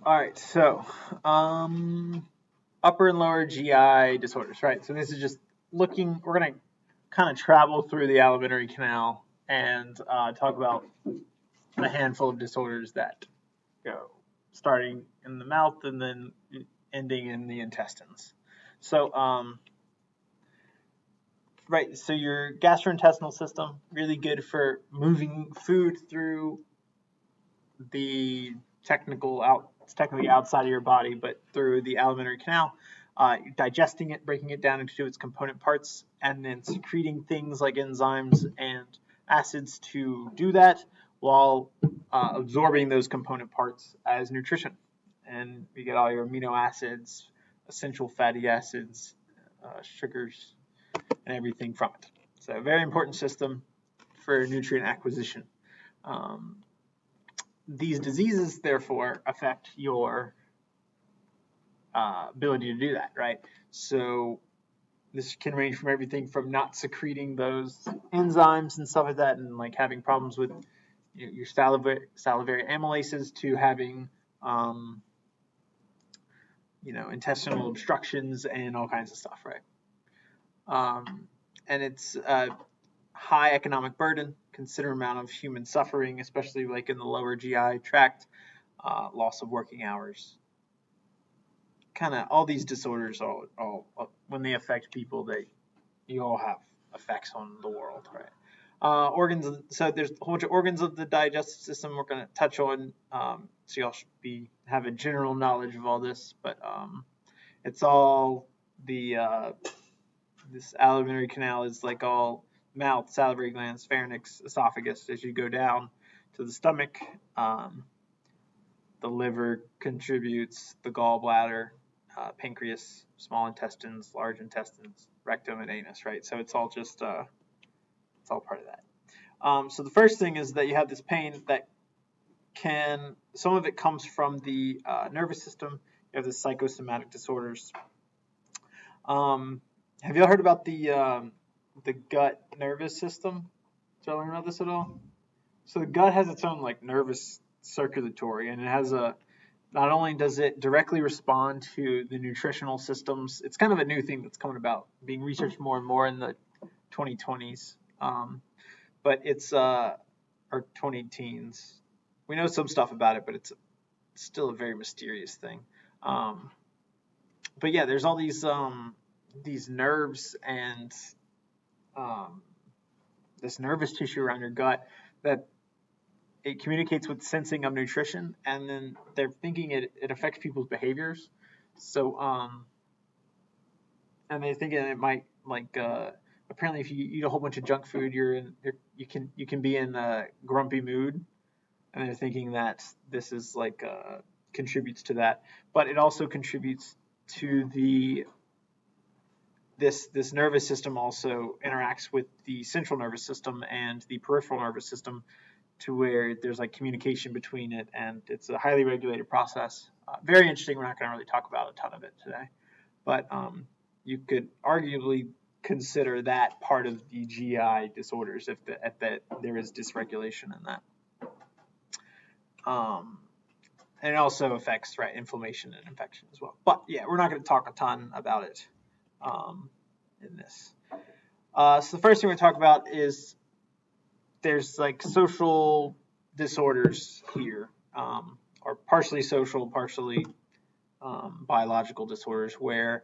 All right, so upper and lower GI disorders, right? So this is just looking. We're gonna kind of travel through the alimentary canal and talk about a handful of disorders that go starting in the mouth and then ending in the intestines. So right, so your gastrointestinal system really good for moving food through the it's technically outside of your body, but through the alimentary canal, digesting it, breaking it down into its component parts, and then secreting things like enzymes and acids to do that while absorbing those component parts as nutrition. And you get all your amino acids, essential fatty acids, sugars, and everything from it. So a very important system for nutrient acquisition. Um, these diseases, therefore, affect your ability to do that, right? So this can range from everything from not secreting those enzymes and stuff like that, and like having problems with your salivary amylases, to having intestinal obstructions and all kinds of stuff, right? And it's high economic burden, considerable amount of human suffering, especially like in the lower GI tract, loss of working hours. Kind of all these disorders, all when they affect people, you all have effects on the world, right? Organs. So there's a whole bunch of organs of the digestive system we're going to touch on. So y'all should have a general knowledge of all this, but it's all the this alimentary canal is like all mouth, salivary glands, pharynx, esophagus. As you go down to the stomach, the liver contributes, the gallbladder, pancreas, small intestines, large intestines, rectum, and anus, right? So it's all just it's all part of that. So the first thing is that you have this pain that some of it comes from the nervous system. You have the psychosomatic disorders. Have you all heard about the gut nervous system? Did y'all learn about this at all? So the gut has its own like nervous circulatory, and it has not only does it directly respond to the nutritional systems, it's kind of a new thing that's coming about, being researched more and more in the 2020s, but it's or 20 teens. We know some stuff about it, but it's still a very mysterious thing. But yeah, there's all these nerves and this nervous tissue around your gut that it communicates with sensing of nutrition, and then they're thinking it affects people's behaviors. So and they're thinking it might apparently if you eat a whole bunch of junk food, you can be in a grumpy mood, and they're thinking that this is like contributes to that, but it also contributes to this nervous system also interacts with the central nervous system and the peripheral nervous system, to where there's like communication between it, and it's a highly regulated process. Very interesting. We're not going to really talk about a ton of it today, but you could arguably consider that part of the GI disorders if there is dysregulation in that. And it also affects inflammation and infection as well. But yeah, we're not going to talk a ton about it in this. So the first thing we're going to talk about is there's like social disorders here, or partially social, partially biological disorders, where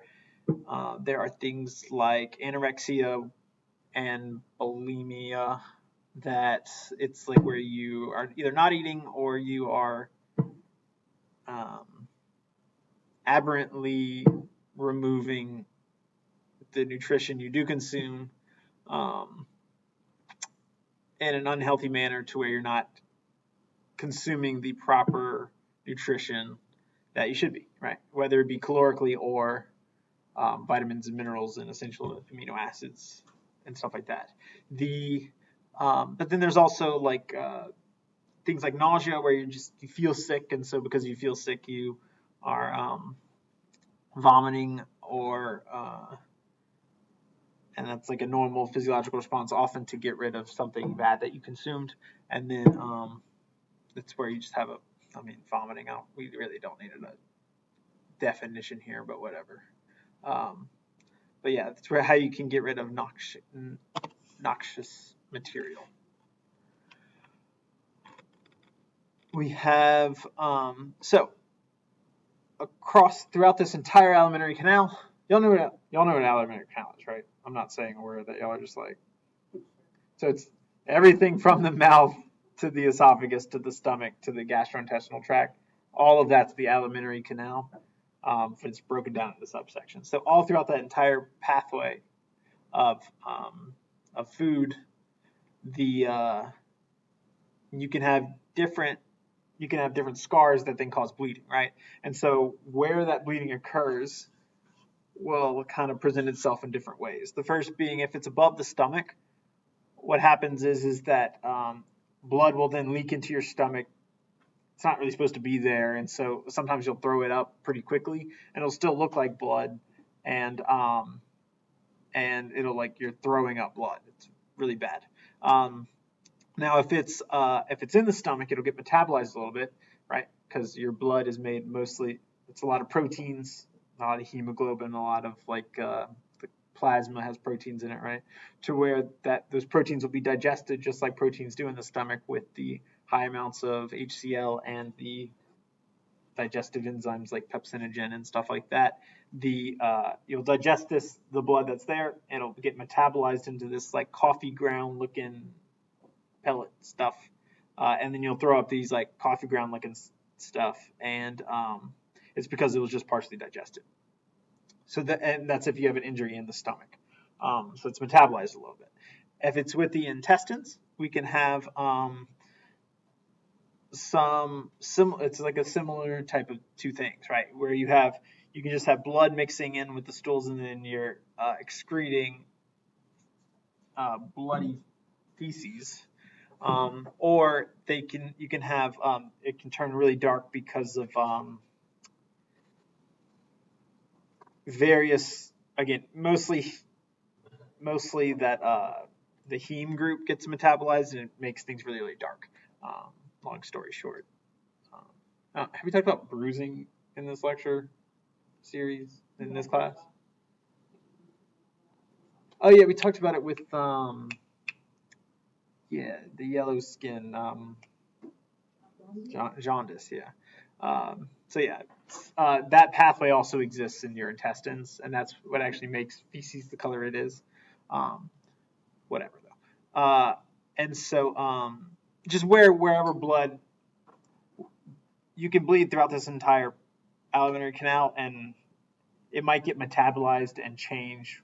there are things like anorexia and bulimia, that it's like where you are either not eating or you are aberrantly removing the nutrition you do consume in an unhealthy manner, to where you're not consuming the proper nutrition that you should be, right? Whether it be calorically or vitamins and minerals and essential amino acids and stuff like that. But then there's also like things like nausea, where you feel sick, and so because you feel sick, you are vomiting, or and that's like a normal physiological response, often to get rid of something bad that you consumed, and then that's where you just have I mean, vomiting out. We really don't need a definition here, but whatever. But yeah, that's how you can get rid of noxious material. We have throughout this entire alimentary canal. Y'all know what an alimentary canal is, right? I'm not saying a word that y'all are just like. So it's everything from the mouth to the esophagus to the stomach to the gastrointestinal tract. All of that's the alimentary canal. It's broken down into subsections. So all throughout that entire pathway of food, you can have different scars that then cause bleeding, right? And so where that bleeding occurs will kind of present itself in different ways. The first being if it's above the stomach, what happens is that blood will then leak into your stomach. It's not really supposed to be there, and so sometimes you'll throw it up pretty quickly, and it'll still look like blood, and it'll like you're throwing up blood. It's really bad. Now, if it's in the stomach, it'll get metabolized a little bit, right? Because your blood is made mostly. It's a lot of proteins, a lot of hemoglobin, a lot of the plasma has proteins in it, right? To where those proteins will be digested just like proteins do in the stomach with the high amounts of HCl and the digestive enzymes like pepsinogen and stuff like that. You'll digest the blood that's there, and it'll get metabolized into this like coffee ground looking pellet stuff, and then you'll throw up these like coffee ground looking stuff, and it's because it was just partially digested. So that's if you have an injury in the stomach. So it's metabolized a little bit. If it's with the intestines, we can have it's like a similar type of two things, right? Where you can just have blood mixing in with the stools, and then you're excreting bloody feces. Or you can have it can turn really dark because of various, again, mostly that the heme group gets metabolized and it makes things really, really dark. Long story short. Have we talked about bruising in this lecture series, in this class? Oh yeah, we talked about it with the yellow skin, jaundice, yeah. So yeah, that pathway also exists in your intestines, and that's what actually makes feces the color it is. Whatever though. And so just wherever blood, you can bleed throughout this entire alimentary canal, and it might get metabolized and change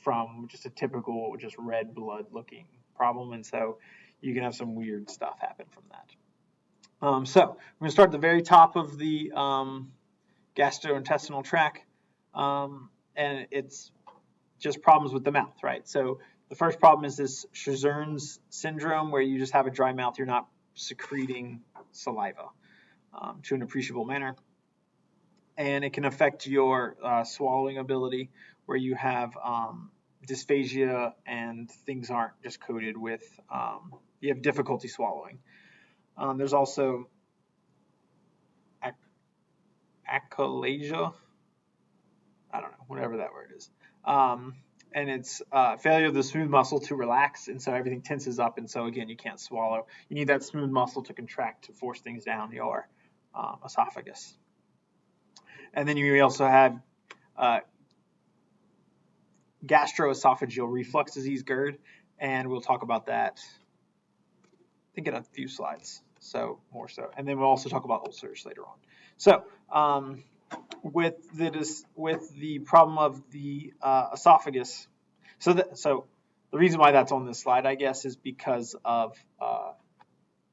from just a typical just red blood looking problem, and so you can have some weird stuff happen from that. So we're going to start at the very top of the gastrointestinal tract, and it's just problems with the mouth, right? So the first problem is this Sjögren's syndrome, where you just have a dry mouth. You're not secreting saliva to an appreciable manner. And it can affect your swallowing ability, where you have dysphagia and things aren't just coated with, you have difficulty swallowing. There's also achalasia, I don't know, whatever that word is. And it's failure of the smooth muscle to relax, and so everything tenses up, and so again, you can't swallow. You need that smooth muscle to contract to force things down your esophagus. And then you also have gastroesophageal reflux disease, GERD, and we'll talk about that, I think, in a few slides, so more so. And then we'll also talk about ulcers later on. So with the problem of the esophagus, so the reason why that's on this slide, I guess, is because of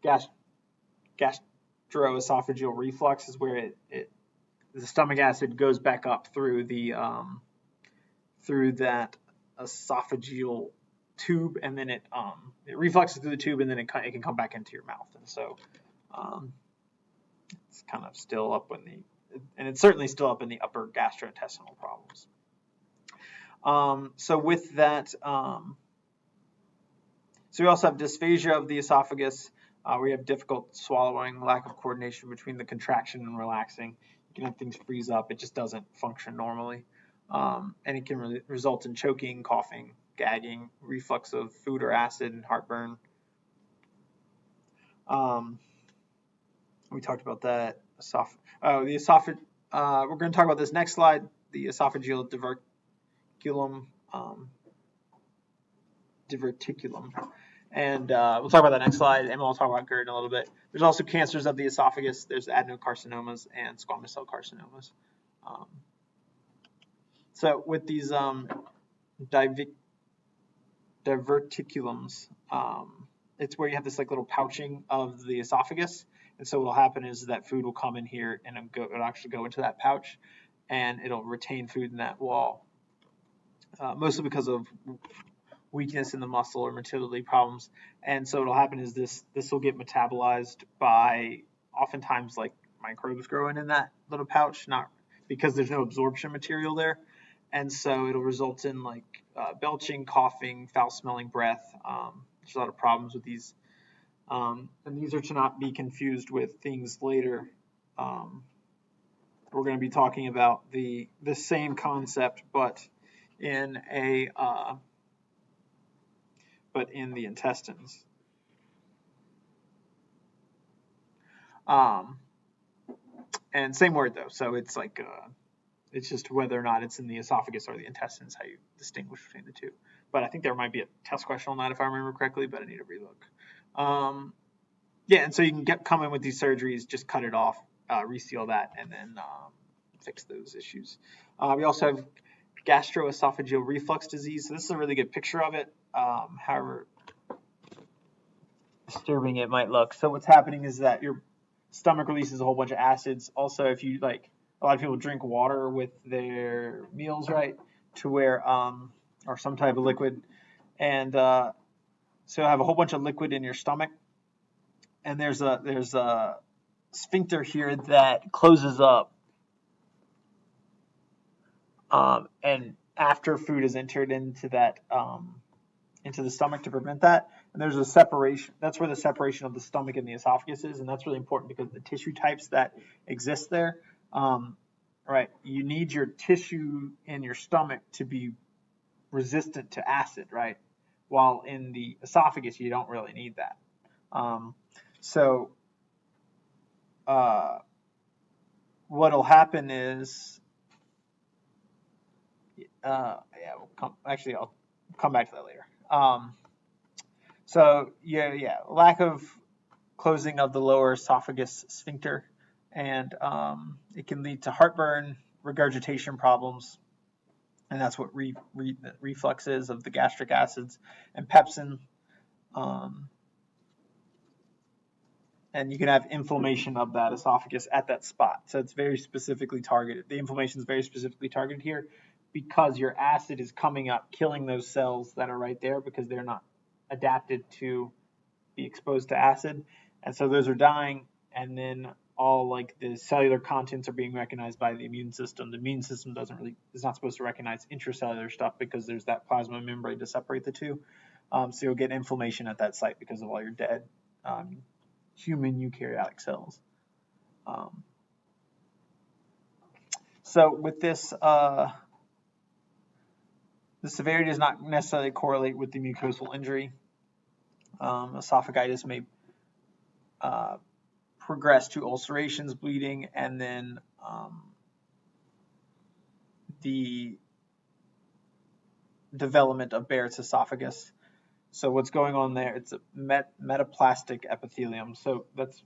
gastroesophageal reflux is where the stomach acid goes back up through that esophageal tube, and then it refluxes through the tube, and then it can come back into your mouth, and so it's kind of still up and it's certainly still up in the upper gastrointestinal problems. So with that, so we also have dysphagia of the esophagus, We have difficult swallowing, lack of coordination between the contraction and relaxing. You can have things freeze up. It just doesn't function normally. And it can result in choking, coughing, gagging, reflux of food or acid, and heartburn. We talked about that. We're going to talk about this next slide, the esophageal diverticulum. And we'll talk about that next slide, and we'll talk about GERD in a little bit. There's also cancers of the esophagus. There's adenocarcinomas and squamous cell carcinomas. So with these diverticulums, it's where you have this like little pouching of the esophagus. And so what will happen is that food will come in here and it'll actually go into that pouch, and it'll retain food in that wall, mostly because of weakness in the muscle or motility problems. And so what'll happen is this will get metabolized by oftentimes like microbes growing in that little pouch, not because there's no absorption material there. And so it'll result in like belching, coughing, foul smelling breath. There's a lot of problems with these. And these are to not be confused with things later. We're going to be talking about the same concept, but in the intestines. And same word though, so it's like it's just whether or not it's in the esophagus or the intestines, how you distinguish between the two. But I think there might be a test question on that if I remember correctly, but I need to relook. Yeah, and so you can come in with these surgeries, just cut it off, reseal that, and then fix those issues. We also have gastroesophageal reflux disease. So this is a really good picture of it, however disturbing it might look. So what's happening is that your stomach releases a whole bunch of acids. Also, if you like, a lot of people drink water with their meals, right? To where, or some type of liquid. And so have a whole bunch of liquid in your stomach. And there's a sphincter here that closes up. And after food is entered into that, into the stomach to prevent that. And there's a separation. That's where the separation of the stomach and the esophagus is. And that's really important because of the tissue types that exist there. Right. You need your tissue in your stomach to be resistant to acid, right? While in the esophagus, you don't really need that. What'll happen is, I'll come back to that later. Lack of closing of the lower esophagus sphincter, and it can lead to heartburn, regurgitation problems, and that's what reflux is of the gastric acids, and pepsin. And you can have inflammation of that esophagus at that spot. So it's very specifically targeted. The inflammation is very specifically targeted here because your acid is coming up, killing those cells that are right there because they're not adapted to be exposed to acid. And so those are dying, and then all like the cellular contents are being recognized by the immune system. The immune system is not supposed to recognize intracellular stuff because there's that plasma membrane to separate the two. So you'll get inflammation at that site because of all your dead human eukaryotic cells. So with this, the severity does not necessarily correlate with the mucosal injury. Esophagitis may progress to ulcerations, bleeding, and then the development of Barrett's esophagus. So what's going on there? It's a metaplastic epithelium. So that's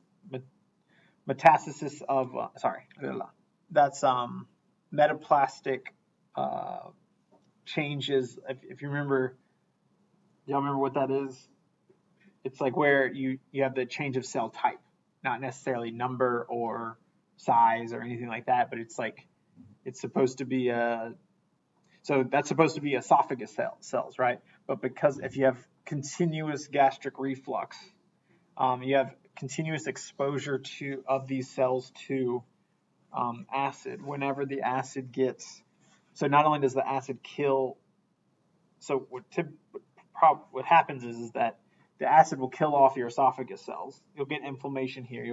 metastasis of that's metaplastic changes. If you remember, y'all remember what that is? It's like where you have the change of cell type, not necessarily number or size or anything like that, but it's like it's supposed to be so that's supposed to be esophagus cells, right? But because if you have continuous gastric reflux, you have continuous exposure of these cells to acid. Whenever the acid gets, so not only does the acid kill, so what happens is that the acid will kill off your esophagus cells. You'll get inflammation here.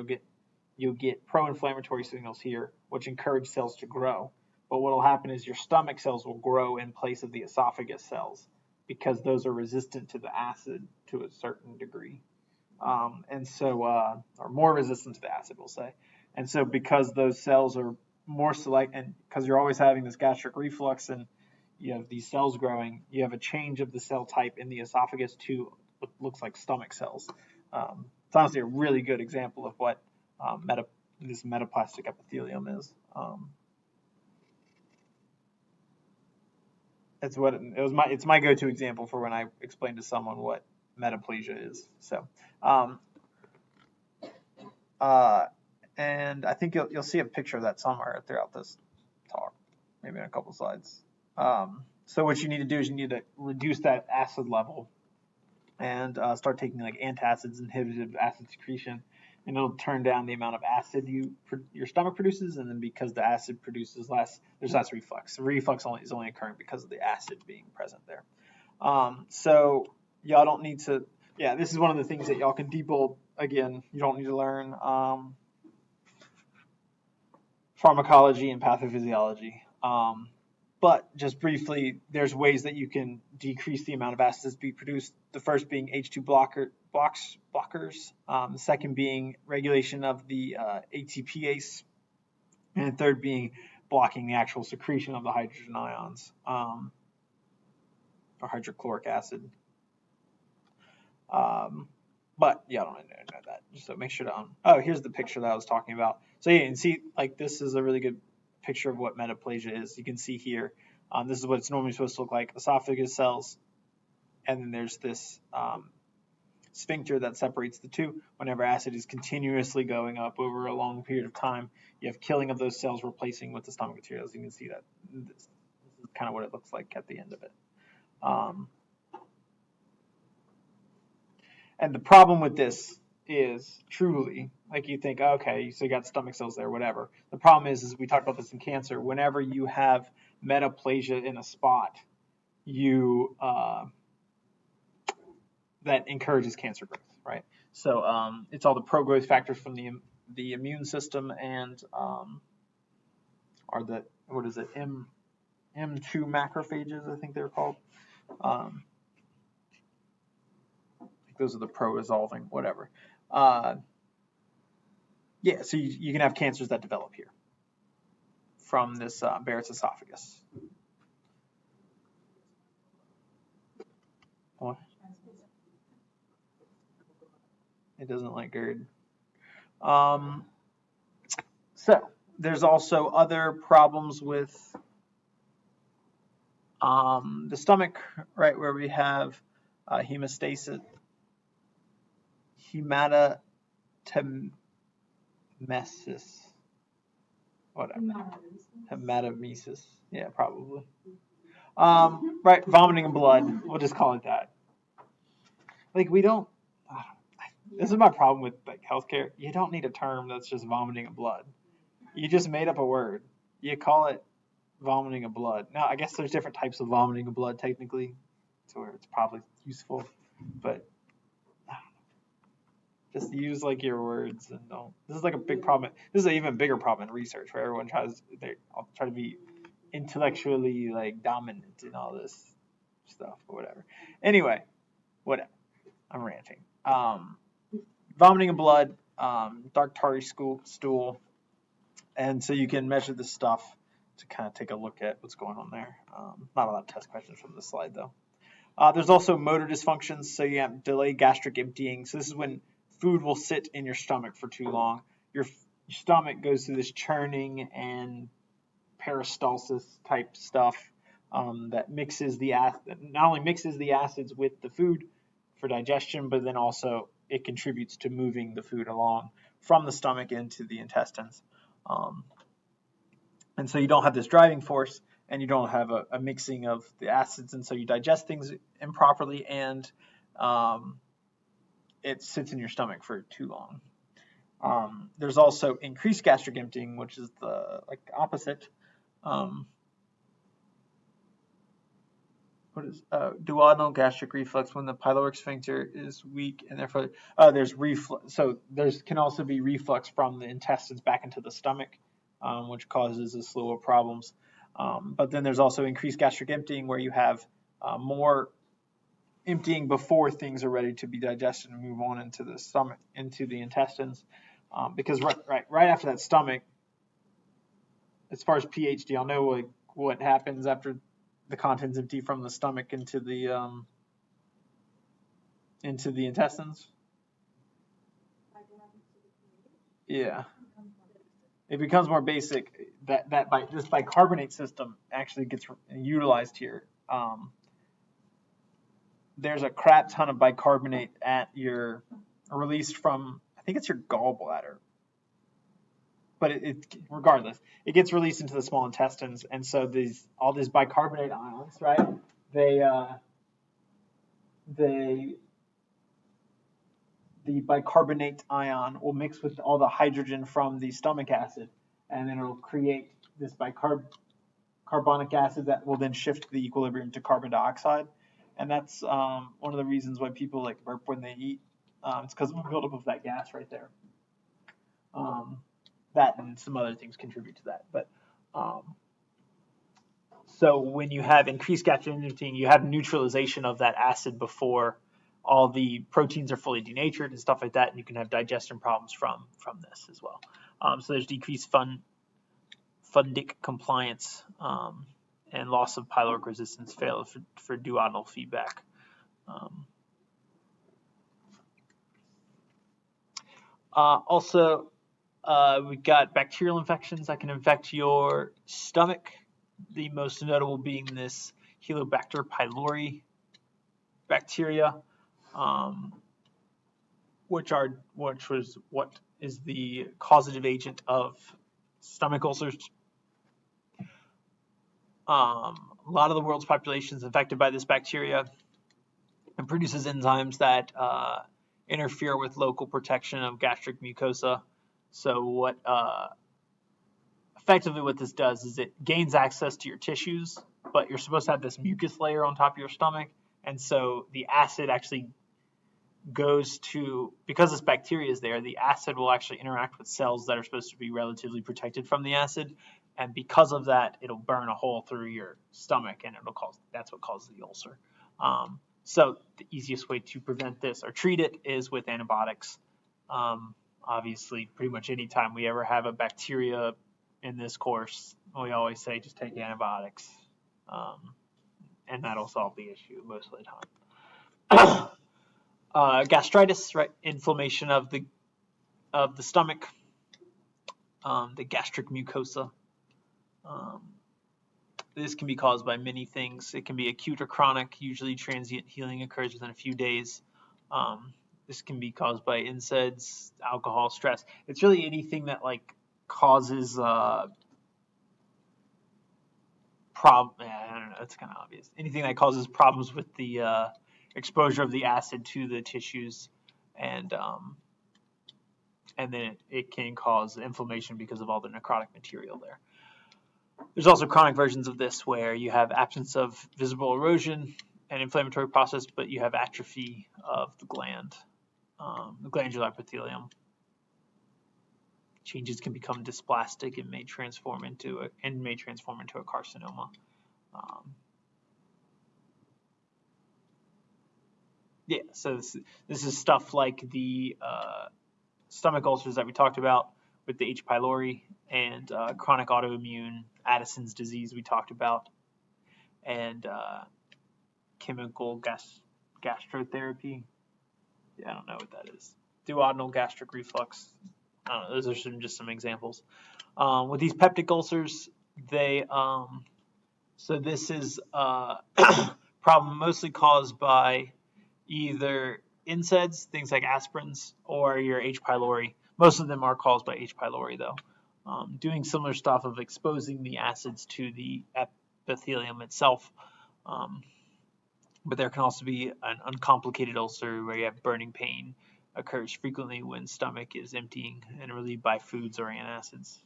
You'll get pro-inflammatory signals here, which encourage cells to grow. But what will happen is your stomach cells will grow in place of the esophagus cells because those are resistant to the acid to a certain degree. Or more resistant to the acid, we'll say. And so because those cells are more select, and because you're always having this gastric reflux and you have these cells growing, you have a change of the cell type in the esophagus to what looks like stomach cells. It's honestly a really good example of what this metaplastic epithelium is. It's my go-to example for when I explain to someone what metaplasia is. So, and I think you'll see a picture of that somewhere throughout this talk, maybe in a couple slides. So what you need to do is you need to reduce that acid level and start taking like antacids, inhibitive acid secretion, and it'll turn down the amount of acid your stomach produces, and then because the acid produces less, there's less reflux. The reflux is only occurring because of the acid being present there. So y'all don't need to, this is one of the things that y'all can debulk. Again, you don't need to learn pharmacology and pathophysiology. But just briefly, there's ways that you can decrease the amount of acids being produced. The first being H2 blockers. The second being regulation of the ATPase. And the third being blocking the actual secretion of the hydrogen ions or hydrochloric acid. But yeah, I don't know that. So make sure to here's the picture that I was talking about. So you can see like this is a really good picture of what metaplasia is. You can see here, this is what it's normally supposed to look like: esophagus cells, and then there's this sphincter that separates the two. Whenever acid is continuously going up over a long period of time, you have killing of those cells replacing with the stomach materials. You can see that this is kind of what it looks like at the end of it. And the problem with this is truly, like you think, okay, so you got stomach cells there, whatever. The problem is we talked about this in cancer. Whenever you have metaplasia in a spot, that encourages cancer growth, right? So it's all the pro-growth factors from the immune system and M2 macrophages, I think they're called. Those are the pro-resolving, whatever. So you can have cancers that develop here from this Barrett's esophagus. What? It doesn't like GERD. So there's also other problems with the stomach, right, where we have hemostasis. Hematomesis, whatever. Hematomesis, yeah, probably. Right, vomiting of blood. We'll just call it that. Like we don't. This is my problem with like healthcare. You don't need a term that's just vomiting of blood. You just made up a word. You call it vomiting of blood. Now, I guess there's different types of vomiting of blood technically, to where it's probably useful, but. Just use like your words and don't. This is like a big problem. This is an even bigger problem in research where everyone I'll try to be intellectually like dominant in all this stuff or whatever. Anyway, whatever. I'm ranting. Vomiting of blood, dark tarry stool, and so you can measure this stuff to kind of take a look at what's going on there. Not a lot of test questions from this slide though. There's also motor dysfunctions, so you have delayed gastric emptying. So this is when food will sit in your stomach for too long. Your stomach goes through this churning and peristalsis type stuff that mixes not only mixes the acids with the food for digestion, but then also it contributes to moving the food along from the stomach into the intestines. And so you don't have this driving force, and you don't have a mixing of the acids, and so you digest things improperly, and it sits in your stomach for too long. There's also increased gastric emptying, which is the opposite. what is duodenal gastric reflux when the pyloric sphincter is weak and therefore there's reflux. So there's can also be reflux from the intestines back into the stomach, which causes a slew of problems. But then there's also increased gastric emptying where you have more emptying before things are ready to be digested and move on into the stomach, into the intestines. Because right after that stomach, as far as pH, do y'all know like what happens after the contents empty from the stomach into the intestines? Yeah, it becomes more basic. This bicarbonate system actually gets utilized here. There's a crap ton of bicarbonate at your released from, I think it's your gallbladder, but regardless, it gets released into the small intestines, and so all these bicarbonate ions, right? The bicarbonate ion will mix with all the hydrogen from the stomach acid, and then it'll create this carbonic acid that will then shift the equilibrium to carbon dioxide, and that's one of the reasons why people like burp when they eat. It's because of a buildup of that gas right there. That and some other things contribute to that. But so when you have increased gastric emptying, you have neutralization of that acid before all the proteins are fully denatured and stuff like that, and you can have digestion problems from this as well. So there's decreased fundic compliance and loss of pyloric resistance failure for duodenal feedback. Also, we've got bacterial infections that can infect your stomach. The most notable being this Helicobacter pylori bacteria, which was what is the causative agent of stomach ulcers. A lot of the world's population is infected by this bacteria and produces enzymes that interfere with local protection of gastric mucosa. So effectively what this does is it gains access to your tissues, but you're supposed to have this mucus layer on top of your stomach, and so the acid actually goes to, because this bacteria is there, the acid will actually interact with cells that are supposed to be relatively protected from the acid, and because of that, it'll burn a hole through your stomach, and that's what causes the ulcer. So the easiest way to prevent this or treat it is with antibiotics. Obviously, pretty much any time we ever have a bacteria in this course, we always say just take antibiotics, and that'll solve the issue most of the time. Gastritis, right? Inflammation of the stomach, the gastric mucosa. This can be caused by many things. It can be acute or chronic. Usually transient healing occurs within a few days. This can be caused by NSAIDs, alcohol, stress. It's really anything that like causes I don't know, it's kind of obvious. Anything that causes problems with the exposure of the acid to the tissues, and then it can cause inflammation because of all the necrotic material there. There's also chronic versions of this where you have absence of visible erosion and inflammatory process, but you have atrophy of the gland, the glandular epithelium. Changes can become dysplastic and may transform into a carcinoma. So this is stuff like the stomach ulcers that we talked about with the H. pylori, and chronic autoimmune Addison's disease we talked about, and chemical gastrotherapy. I don't know what that is. Duodenal gastric reflux. I don't know, those are just some examples. With these peptic ulcers, so this is a problem mostly caused by either NSAIDs, things like aspirins, or your H. pylori. Most of them are caused by H. pylori, though. Doing similar stuff of exposing the acids to the epithelium itself. But there can also be an uncomplicated ulcer where you have burning pain, occurs frequently when stomach is emptying and relieved by foods or antacids.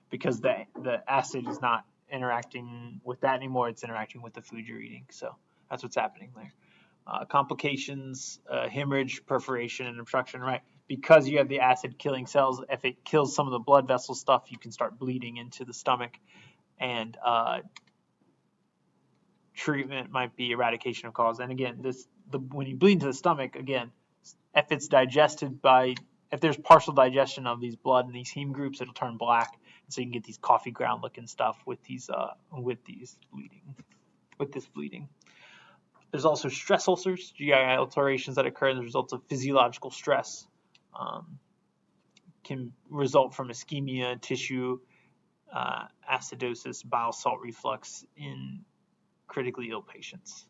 Because the acid is not interacting with that anymore. It's interacting with the food you're eating. So that's what's happening there. Complications, hemorrhage, perforation, and obstruction, right? Because you have the acid killing cells, if it kills some of the blood vessel stuff, you can start bleeding into the stomach. And treatment might be eradication of cause. And again, when you bleed into the stomach, again, if it's digested if there's partial digestion of these blood and these heme groups, it'll turn black. And so you can get these coffee ground looking stuff with this bleeding. There's also stress ulcers, GI alterations that occur as a result of physiological stress. Can result from ischemia, tissue acidosis, bile salt reflux in critically ill patients.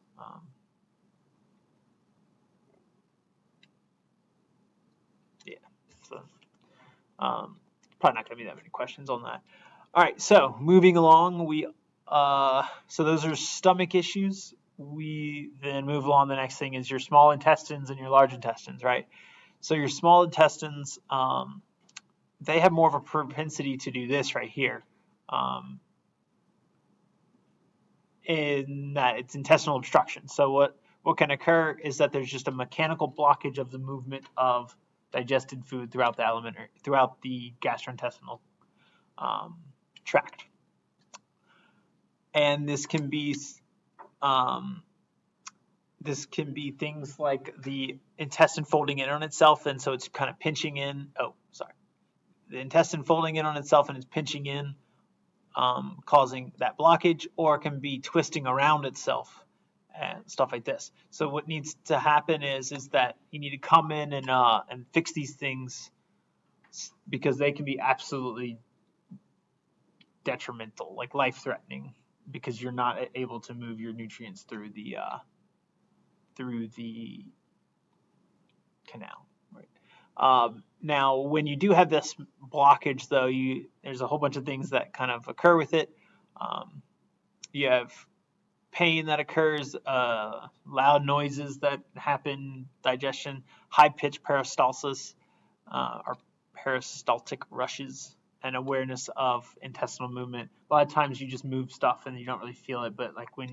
Probably not going to be that many questions on that. All right, so moving along, so those are stomach issues. We then move along. The next thing is your small intestines and your large intestines, right? So your small intestines, they have more of a propensity to do this right here. In that it's intestinal obstruction. So what can occur is that there's just a mechanical blockage of the movement of digested food throughout the gastrointestinal tract. And this can be things like the intestine folding in on itself, and so it's kind of pinching in. The intestine folding in on itself and it's pinching in, causing that blockage, or it can be twisting around itself and stuff like this. So what needs to happen is that you need to come in and fix these things, because they can be absolutely detrimental, like life-threatening, because you're not able to move your nutrients through the canal. Right. Now, when you do have this blockage, though, there's a whole bunch of things that kind of occur with it. You have pain that occurs, loud noises that happen, digestion, high-pitched peristalsis, or peristaltic rushes, and awareness of intestinal movement. A lot of times you just move stuff and you don't really feel it, but like when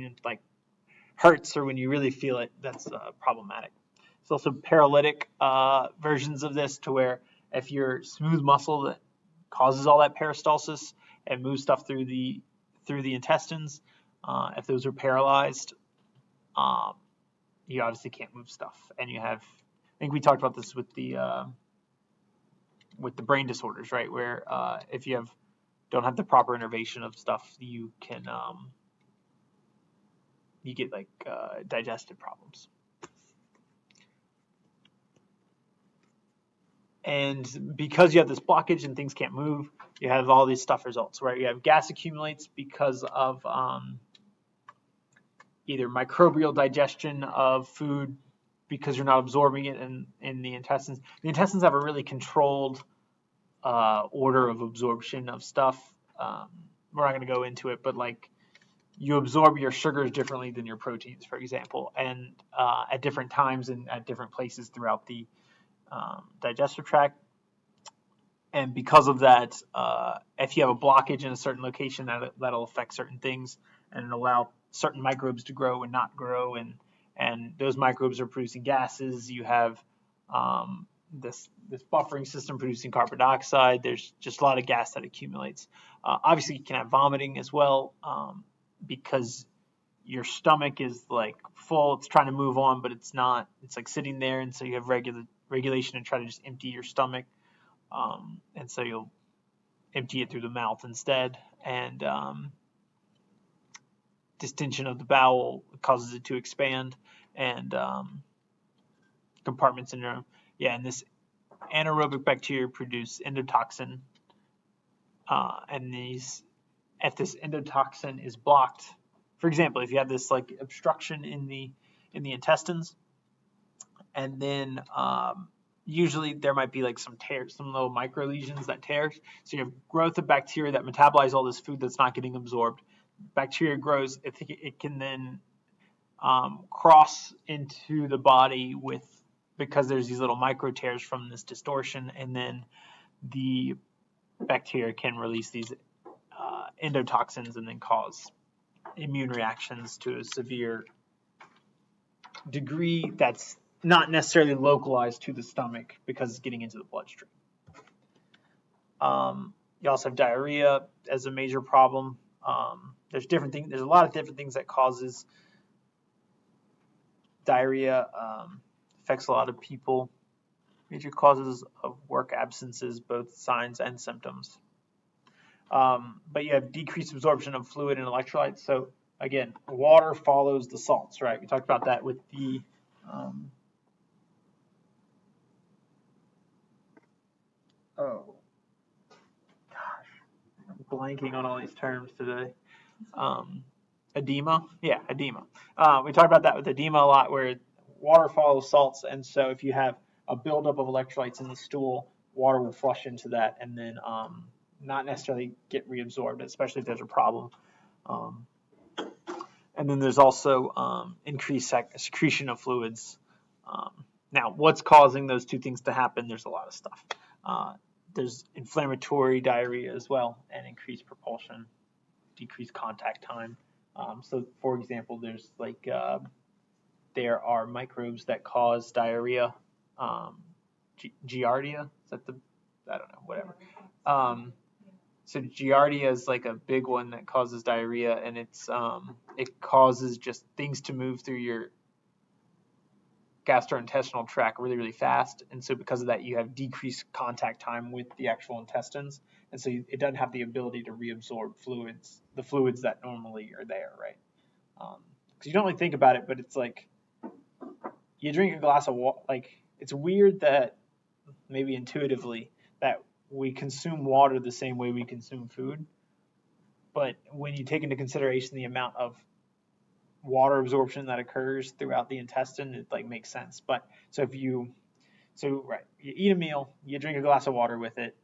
it like hurts or when you really feel it, that's problematic. It's also paralytic versions of this, to where if your smooth muscle that causes all that peristalsis and moves stuff through the intestines, if those are paralyzed, you obviously can't move stuff. And you have, I think we talked about this with the brain disorders, right? Where if you don't have the proper innervation of stuff, you can you get like digestive problems. And because you have this blockage and things can't move, you have all these stuff results, right? You have gas accumulates because of either microbial digestion of food, because you're not absorbing it in the intestines. The intestines have a really controlled order of absorption of stuff. We're not going to go into it, but like you absorb your sugars differently than your proteins, for example, and at different times and at different places throughout the digestive tract. And because of that, if you have a blockage in a certain location, that'll affect certain things and allow certain microbes to grow and not grow, and those microbes are producing gases. You have this buffering system producing carbon dioxide. There's just a lot of gas that accumulates. Obviously, you can have vomiting as well, because your stomach is like full. It's trying to move on, but it's not. It's like sitting there, and so you have regulation to try to just empty your stomach, and so you'll empty it through the mouth instead. And distension of the bowel causes it to expand, and compartment syndrome. Yeah, and this anaerobic bacteria produce endotoxin, and if this endotoxin is blocked, for example, if you have this like obstruction in the intestines, and then usually there might be like some tears, some little micro lesions that tear. So you have growth of bacteria that metabolize all this food that's not getting absorbed. Bacteria grows, it can then cross into the body because there's these little micro tears from this distortion, and then the bacteria can release these endotoxins and then cause immune reactions to a severe degree that's not necessarily localized to the stomach because it's getting into the bloodstream. You also have diarrhea as a major problem. There's a lot of different things that causes diarrhea. Affects a lot of people. Major causes of work absences, both signs and symptoms. But you have decreased absorption of fluid and electrolytes. So again, water follows the salts, right? We talked about that with the I'm blanking on all these terms today. Edema. Yeah, edema. We talked about that with edema a lot, where water follows salts, and so if you have a buildup of electrolytes in the stool, water will flush into that and then not necessarily get reabsorbed, especially if there's a problem. And then there's also increased secretion of fluids. Now, what's causing those two things to happen? There's a lot of stuff. There's inflammatory diarrhea as well, and increased propulsion, decreased contact time. So, for example, there's there are microbes that cause diarrhea. Giardia, is that I don't know, whatever. So Giardia is like a big one that causes diarrhea, and it causes just things to move through your gastrointestinal tract really, really fast. And so because of that, you have decreased contact time with the actual intestines. And so it doesn't have the ability to reabsorb the fluids that normally are there, right? Because you don't really think about it, but it's like you drink a glass of water. Like, it's weird that maybe intuitively that we consume water the same way we consume food. But when you take into consideration the amount of water absorption that occurs throughout the intestine, it makes sense. But you eat a meal, you drink a glass of water with it,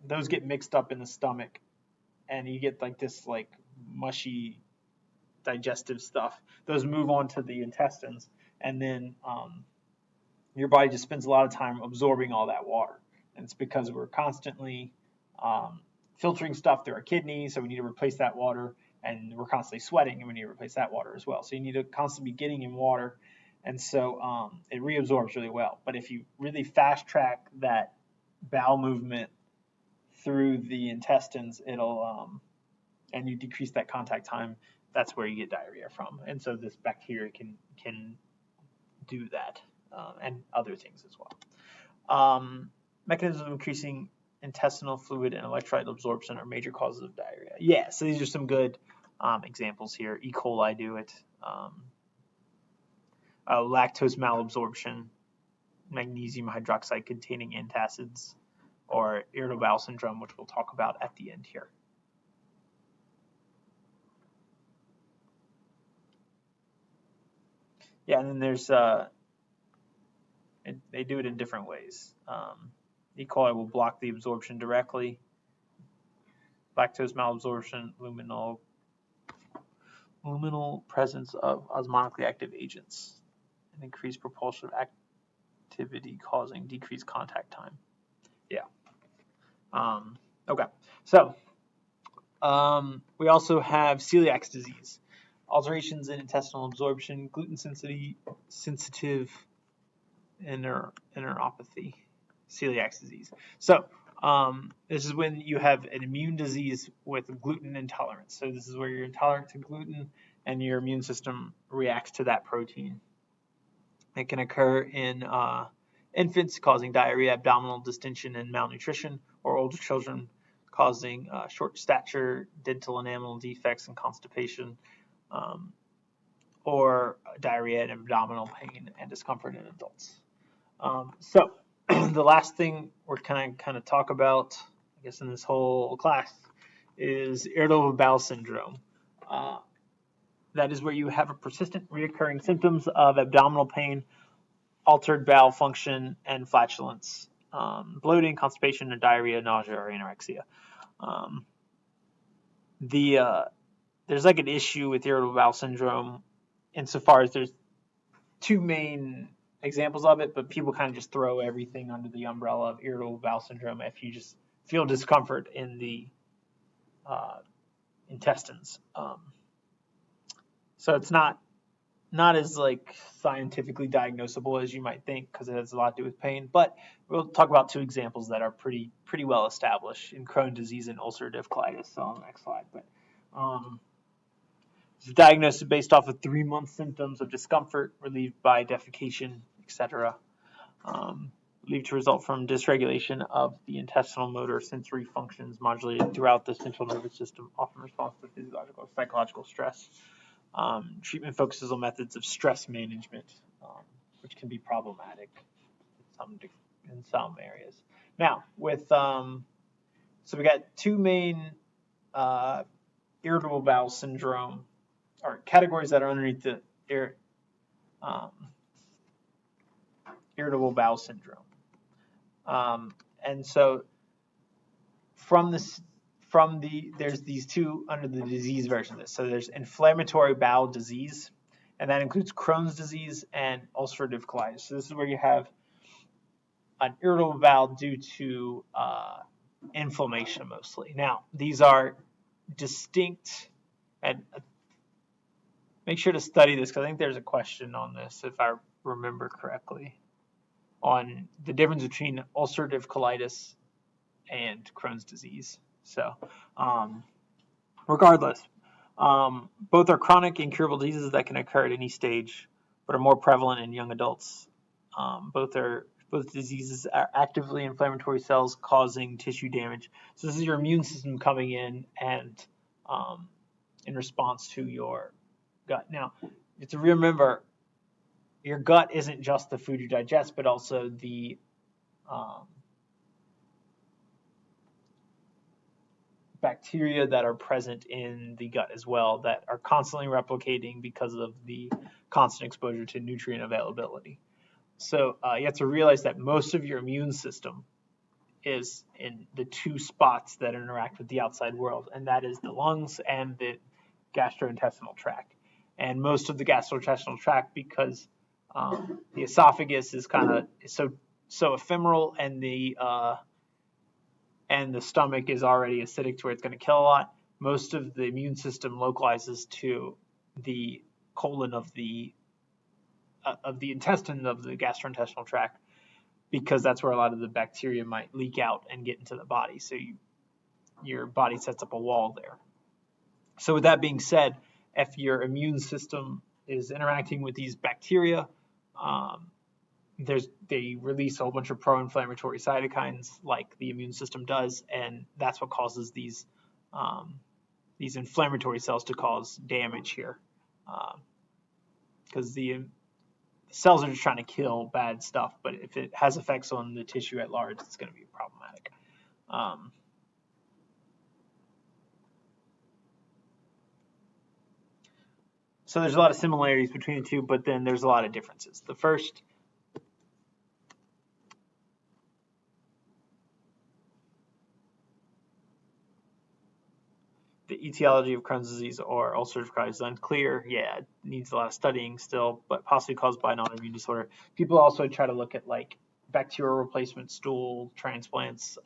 those get mixed up in the stomach, and you get this mushy digestive stuff. Those move on to the intestines, and then your body just spends a lot of time absorbing all that water. And it's because we're constantly filtering stuff through our kidneys, so we need to replace that water. And we're constantly sweating, and we need to replace that water as well. So you need to constantly be getting in water, and so it reabsorbs really well. But if you really fast track that bowel movement through the intestines, and you decrease that contact time, that's where you get diarrhea from. And so this bacteria can do that, and other things as well. Mechanisms of increasing intestinal fluid and electrolyte absorption are major causes of diarrhea. Yeah, so these are some good examples here. E. coli do it. Lactose malabsorption, magnesium hydroxide containing antacids, or irritable bowel syndrome, which we'll talk about at the end here. Yeah, and then there's they do it in different ways. E. coli will block the absorption directly. Lactose malabsorption, luminal presence of osmotically active agents, and increased propulsive activity causing decreased contact time. Yeah. Okay. So we also have celiac disease, alterations in intestinal absorption, gluten sensitive enteropathy, celiac disease. So this is when you have an immune disease with gluten intolerance. So this is where you're intolerant to gluten and your immune system reacts to that protein. It can occur in infants, causing diarrhea, abdominal distension, and malnutrition, or older children, causing short stature, dental enamel defects, and constipation, or diarrhea and abdominal pain and discomfort in adults. So the last thing we're kind of talk about, I guess, in this whole class is irritable bowel syndrome. That is where you have a persistent reoccurring symptoms of abdominal pain, altered bowel function, and flatulence, bloating, constipation, and diarrhea, nausea, or anorexia. There's an issue with irritable bowel syndrome insofar as there's two main examples of it, but people kind of just throw everything under the umbrella of irritable bowel syndrome if you just feel discomfort in the intestines. So it's not as like scientifically diagnosable as you might think because it has a lot to do with pain. But we'll talk about two examples that are pretty well established in Crohn's disease and ulcerative colitis. So on the next slide, but it's diagnosed based off of 3-month symptoms of discomfort relieved by defecation, etc. Believed to result from dysregulation of the intestinal motor sensory functions modulated throughout the central nervous system, often responsive to physiological or psychological stress. Treatment focuses on methods of stress management, which can be problematic in some areas. Now, with so we got two main irritable bowel syndrome or categories that are underneath the irritable bowel syndrome. And so there's these two under the disease version of this. So there's inflammatory bowel disease, and that includes Crohn's disease and ulcerative colitis. So this is where you have an irritable bowel due to inflammation mostly. Now, these are distinct, and make sure to study this because I think there's a question on this, if I remember correctly, on the difference between ulcerative colitis and Crohn's disease. So, regardless, both are chronic incurable diseases that can occur at any stage, but are more prevalent in young adults. Both diseases are actively inflammatory cells causing tissue damage. So this is your immune system coming in and in response to your gut. Now, you have to remember, your gut isn't just the food you digest, but also the bacteria that are present in the gut as well that are constantly replicating because of the constant exposure to nutrient availability. So you have to realize that most of your immune system is in the two spots that interact with the outside world, and that is the lungs and the gastrointestinal tract. And most of the gastrointestinal tract, because the esophagus is kind of so ephemeral, and the stomach is already acidic to where it's going to kill a lot. Most of the immune system localizes to the colon of the intestine of the gastrointestinal tract, because that's where a lot of the bacteria might leak out and get into the body. So your body sets up a wall there. So with that being said, if your immune system is interacting with these bacteria, they release a whole bunch of pro-inflammatory cytokines like the immune system does, and that's what causes these inflammatory cells to cause damage here, because the cells are just trying to kill bad stuff, but if it has effects on the tissue at large, it's going to be problematic. So there's a lot of similarities between the two, but then there's a lot of differences. The first the etiology of Crohn's disease or ulcerative colitis is unclear. Yeah, it needs a lot of studying still, but possibly caused by an autoimmune disorder. People also try to look at like bacterial replacement stool transplants,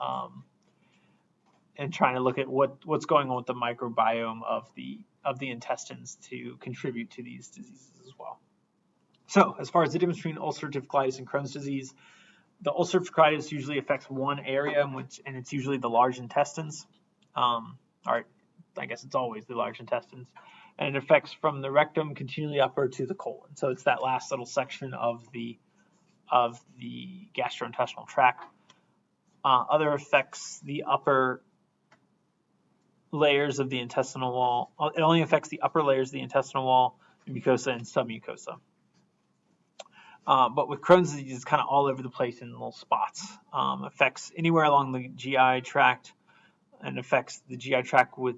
and trying to look at what's going on with the microbiome of the intestines to contribute to these diseases as well. So as far as the difference between ulcerative colitis and Crohn's disease, the ulcerative colitis usually affects one area, and it's usually the large intestines. I guess it's always the large intestines, and it affects from the rectum continually upper to the colon. So it's that last little section of the gastrointestinal tract. Other affects the upper layers of the intestinal wall. It only affects the upper layers of the intestinal wall, mucosa, and submucosa. But with Crohn's disease, it's kind of all over the place in little spots. Affects anywhere along the GI tract, and affects the GI tract with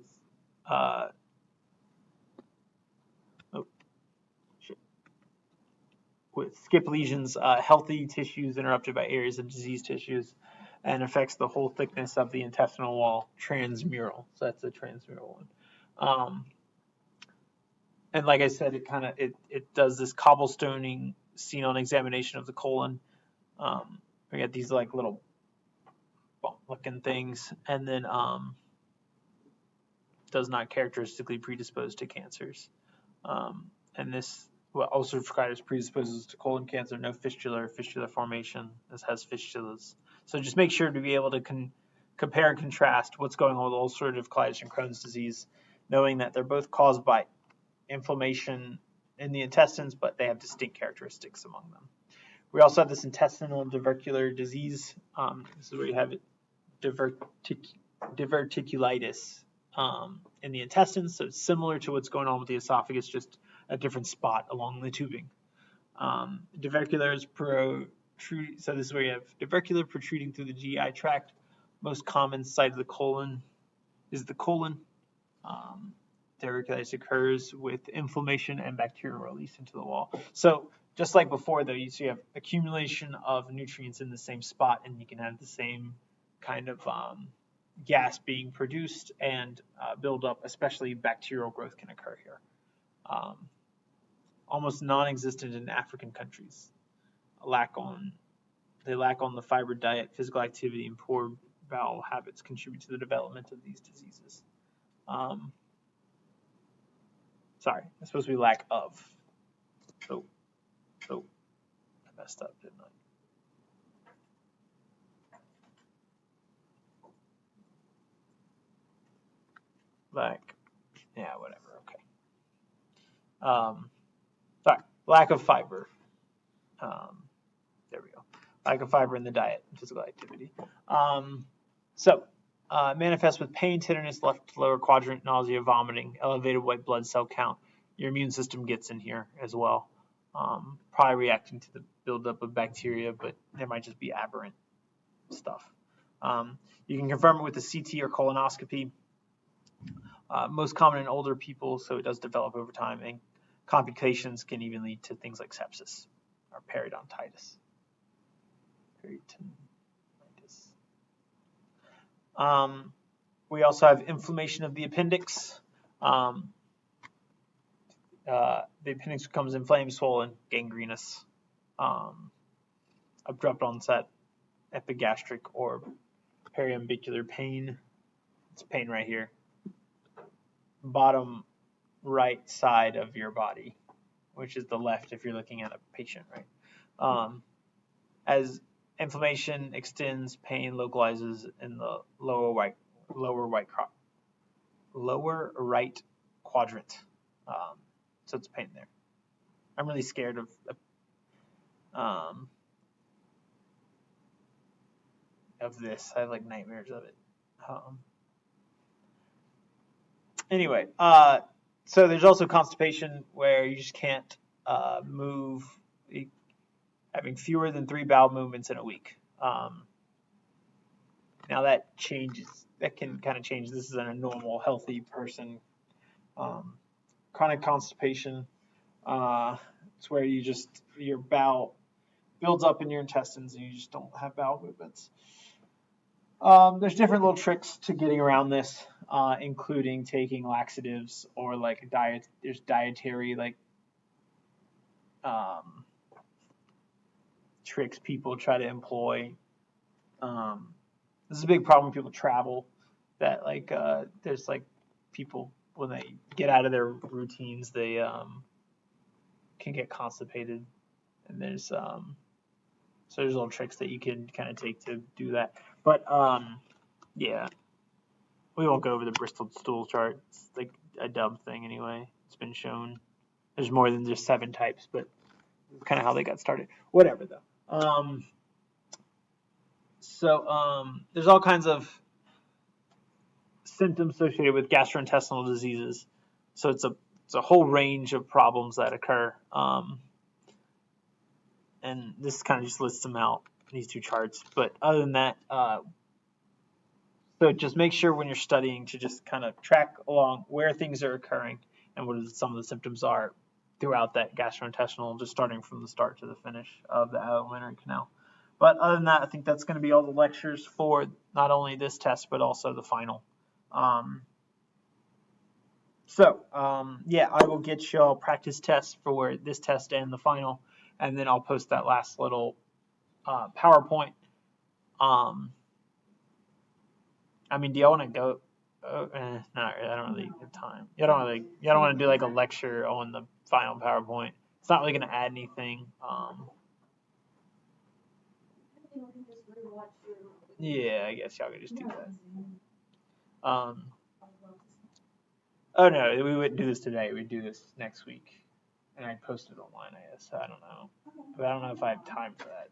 skip lesions, healthy tissues interrupted by areas of diseased tissues, and affects the whole thickness of the intestinal wall, transmural. So that's the transmural one. And like I said, it does this cobblestoning seen on examination of the colon. We got these like little bump looking things, and then does not characteristically predispose to cancers. And this, ulcerative colitis predisposes to colon cancer, no fistula or fistula formation. This has fistulas. So just make sure to be able to compare and contrast what's going on with ulcerative colitis and Crohn's disease, knowing that they're both caused by inflammation in the intestines, but they have distinct characteristics among them. We also have this intestinal diverticular disease. This is where you have diverticulitis in the intestines. So it's similar to what's going on with the esophagus, just a different spot along the tubing. Diverticular is protruding. So this is where you have diverticular protruding through the GI tract. Most common site of the colon is the colon. Diverticulitis occurs with inflammation and bacterial release into the wall. So just like before, though, you have accumulation of nutrients in the same spot, and you can have the same kind of gas being produced and build up, especially bacterial growth can occur here. Almost non-existent in African countries. They lack on the fiber diet, physical activity, and poor bowel habits contribute to the development of these diseases. Sorry, it's supposed to be lack of. So I messed up, didn't I? Whatever, okay. Sorry, lack of fiber. There we go. Lack of fiber in the diet and physical activity. Manifest with pain, tenderness, left lower quadrant, nausea, vomiting, elevated white blood cell count. Your immune system gets in here as well. Probably reacting to the buildup of bacteria, but there might just be aberrant stuff. You can confirm it with a CT or colonoscopy. Most common in older people, so it does develop over time, and complications can even lead to things like sepsis or periodontitis. We also have inflammation of the appendix. The appendix becomes inflamed, swollen, gangrenous, abrupt onset, epigastric or periumbilical pain. It's pain right here. Bottom right side of your body, which is the left if you're looking at a patient, right? As inflammation extends, pain localizes in the lower right quadrant. So it's pain there. I'm really scared of this. I have like nightmares of it. Anyway, so there's also constipation where you just can't move, having fewer than 3 bowel movements in a week. Now that changes. That can kind of change. This is in a normal, healthy person. Chronic constipation. It's where your bowel builds up in your intestines and you just don't have bowel movements. There's different little tricks to getting around this, including taking laxatives or like diet. There's dietary tricks people try to employ. This is a big problem when people travel. That there's people when they get out of their routines, they can get constipated, and there's little tricks that you can kind of take to do that. But yeah, we won't go over the Bristol stool chart. It's like a dumb thing anyway. It's been shown. There's more than just 7 types, but kind of how they got started. Whatever though. There's all kinds of symptoms associated with gastrointestinal diseases. So it's a whole range of problems that occur. And this kind of just lists them out, these 2 charts. But other than that, so just make sure when you're studying to just kind of track along where things are occurring and what some of the symptoms are throughout that gastrointestinal, just starting from the start to the finish of the alimentary canal. But other than that, I think that's going to be all the lectures for not only this test, but also the final. I will get y'all practice tests for this test and the final, and then I'll post that last little PowerPoint. Do y'all want to go? Not sorry, I don't really have time. You don't want to do like a lecture on the final PowerPoint. It's not really going to add anything. Yeah, I guess y'all could just do that. Oh no, we wouldn't do this today. We'd do this next week, and I'd post it online. I guess, so I don't know, but I don't know if I have time for that.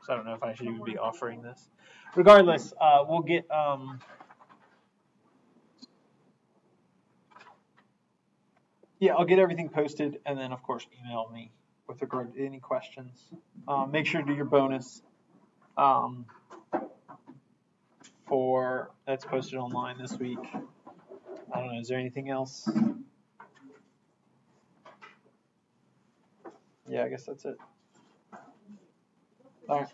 So I don't know if I should even be offering this. Regardless, we'll get yeah, I'll get everything posted, and then of course email me with regard to any questions. Make sure to do your bonus for that's posted online this week. I don't know. Is there anything else? Yeah, I guess that's it. All right.